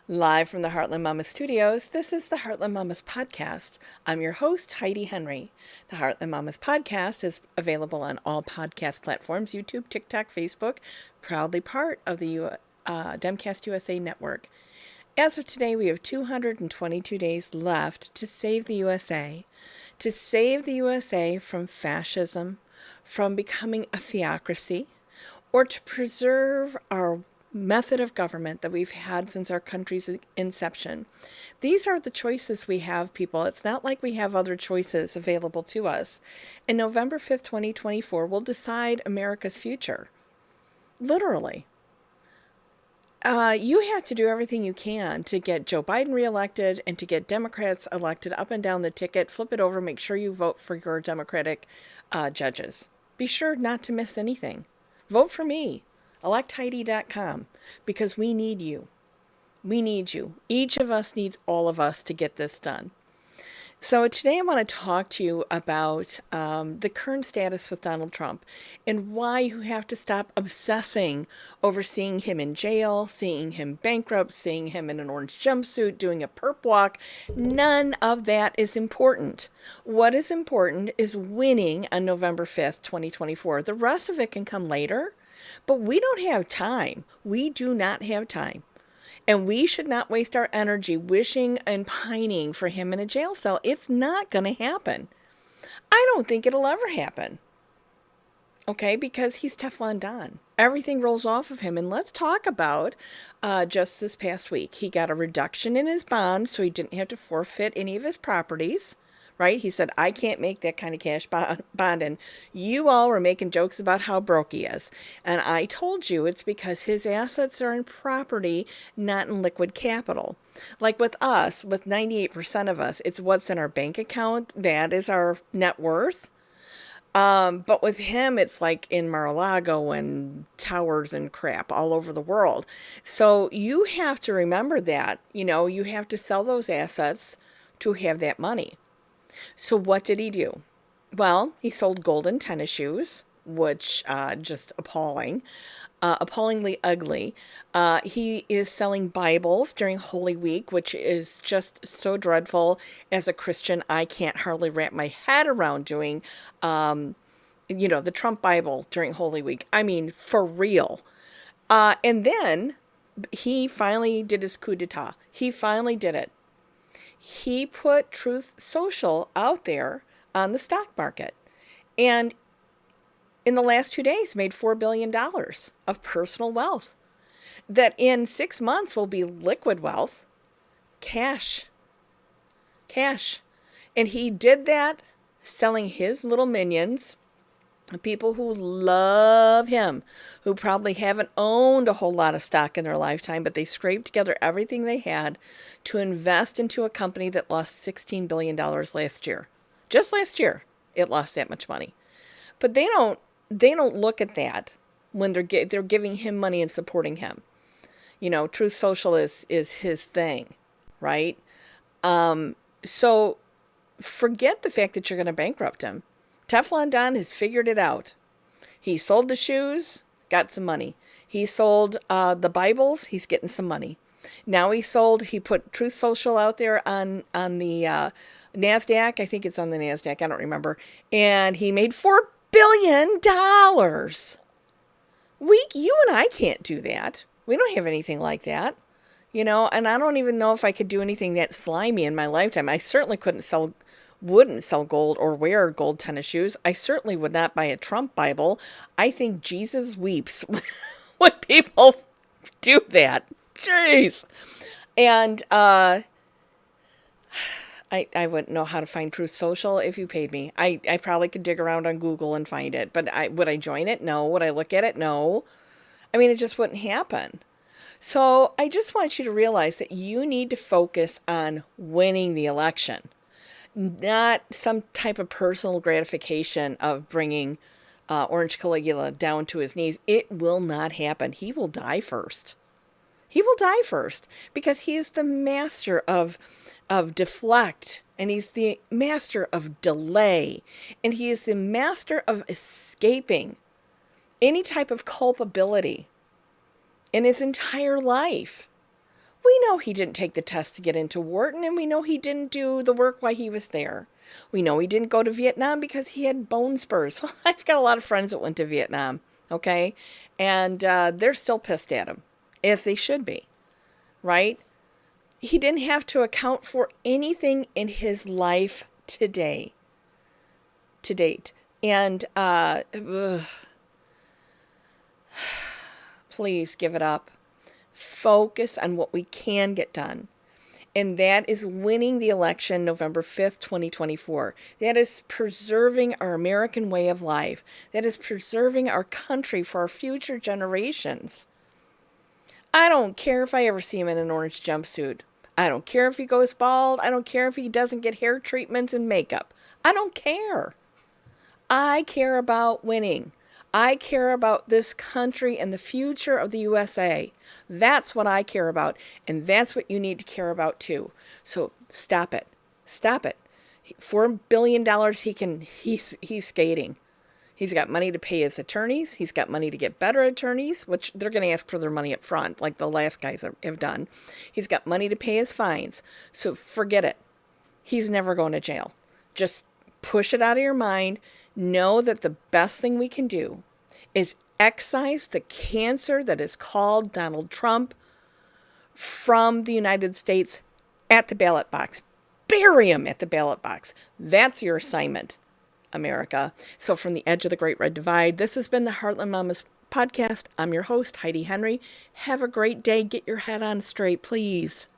Live from the Heartland Mamas Studios, this is the Heartland Mamas Podcast. I'm your host, Heidi Henry. The Heartland Mamas Podcast is available on all podcast platforms, YouTube, TikTok, Facebook, proudly part of the Demcast USA network. As of today, we have 222 days left to save the USA. To save the USA from fascism, from becoming a theocracy, or to preserve our method of government that we've had since our country's inception. These are the choices we have, people. It's not like we have other choices available to us. And November 5th, 2024 will decide America's future. Literally. You have to do everything you can to get Joe Biden reelected and to get Democrats elected up and down the ticket. Flip it over. Make sure you vote for your Democratic judges. Be sure not to miss anything. Vote for me. ElectHeidi.com, because we need you. We need you. Each of us needs all of us to get this done. So today I want to talk to you about the current status with Donald Trump and why you have to stop obsessing over seeing him in jail, seeing him bankrupt, seeing him in an orange jumpsuit, doing a perp walk. None of that is important. What is important is winning on November 5th, 2024. The rest of it can come later. But we don't have time. We do not have time. And we should not waste our energy wishing and pining for him in a jail cell. It's not going to happen. I don't think it'll ever happen. Okay, because he's Teflon Don. Everything rolls off of him. And let's talk about just this past week. He got a reduction in his bond, so he didn't have to forfeit any of his properties. Right? He said, I can't make that kind of cash bond. And you all were making jokes about how broke he is. And I told you it's because his assets are in property, not in liquid capital. Like with us, with 98% of us, it's what's in our bank account. That is our net worth. But with him, it's like in Mar-a-Lago and towers and crap all over the world. So you have to remember that, you have to sell those assets to have that money. So what did he do? Well, he sold golden tennis shoes, which just appalling, appallingly ugly. He is selling Bibles during Holy Week, which is just so dreadful. As a Christian, I can't hardly wrap my head around doing, the Trump Bible during Holy Week. I mean, for real. And then he finally did his coup d'etat. He finally did it. He put Truth Social out there on the stock market. And in the last 2 days made $4 billion of personal wealth. That in 6 months will be liquid wealth. Cash. And he did that selling his little minions, people who love him, who probably haven't owned a whole lot of stock in their lifetime, but they scraped together everything they had to invest into a company that lost $16 billion last year. Just last year, it lost that much money. But they don't look at that when they're giving him money and supporting him. Truth Social is his thing, right? So forget the fact that you're going to bankrupt him. Teflon Don has figured it out. He sold the shoes, got some money. He sold the Bibles, he's getting some money. Now he put Truth Social out there on the NASDAQ. I think it's on the NASDAQ, I don't remember. And he made $4 billion. You and I can't do that. We don't have anything like that. And I don't even know if I could do anything that slimy in my lifetime. I certainly wouldn't sell gold or wear gold tennis shoes. I certainly would not buy a Trump Bible. I think Jesus weeps when people do that. Jeez. And I wouldn't know how to find Truth Social if you paid me. I probably could dig around on Google and find it. But would I join it? No. Would I look at it? No. I mean, it just wouldn't happen. So I just want you to realize that you need to focus on winning the election. Not some type of personal gratification of bringing Orange Caligula down to his knees. It will not happen. He will die first. Because he is the master of deflect, and he's the master of delay, and he is the master of escaping any type of culpability in his entire life. We know he didn't take the test to get into Wharton, and we know he didn't do the work while he was there. We know he didn't go to Vietnam because he had bone spurs. Well, I've got a lot of friends that went to Vietnam, okay? And they're still pissed at him, as they should be, right? He didn't have to account for anything in his life to date. And please give it up. Focus on what we can get done. And that is winning the election November 5th, 2024. That is preserving our American way of life. That is preserving our country for our future generations. I don't care if I ever see him in an orange jumpsuit. I don't care if he goes bald. I don't care if he doesn't get hair treatments and makeup. I don't care. I care about winning. I care about this country and the future of the USA. That's what I care about, and that's what you need to care about too. So stop it. Stop it. $4 billion he's skating. He's got money to pay his attorneys. He's got money to get better attorneys, which they're going to ask for their money up front, like the last guys have done. He's got money to pay his fines. So forget it. He's never going to jail. Just push it out of your mind. Know that the best thing we can do is excise the cancer that is called Donald Trump from the United States at the ballot box. Bury him at the ballot box. That's your assignment, America. So from the edge of the Great Red Divide, this has been the Heartland Mamas Podcast. I'm your host, Heidi Henry. Have a great day. Get your head on straight, please.